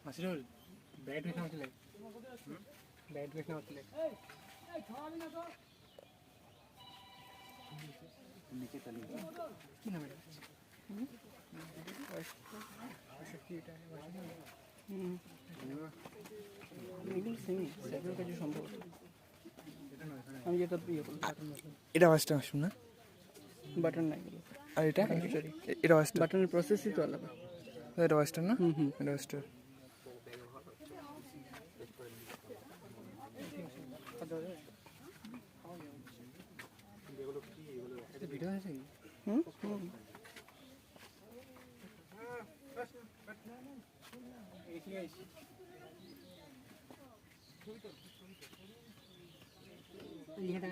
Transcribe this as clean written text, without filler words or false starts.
আসলে ব্যাট বেশ নামছিলে ব্যাট বেশ নামছিলে কি নাম এটা এগুলো সেমি সেগুলোর কাছে সম্ভবত আমি যেটা ইয়ে করলাম এটা ওয়াস্টার্ন মাশরুম না? বাটন নাই এগুলো আর এটা সরি এটা ওয়াস্টার্ন, বাটনের প্রসেসই তো আলাদা এটা ওয়াস্টার্ন না? হুম এটা ওয়াস্টার্ন। ভিডিও আছে কি হুম এটা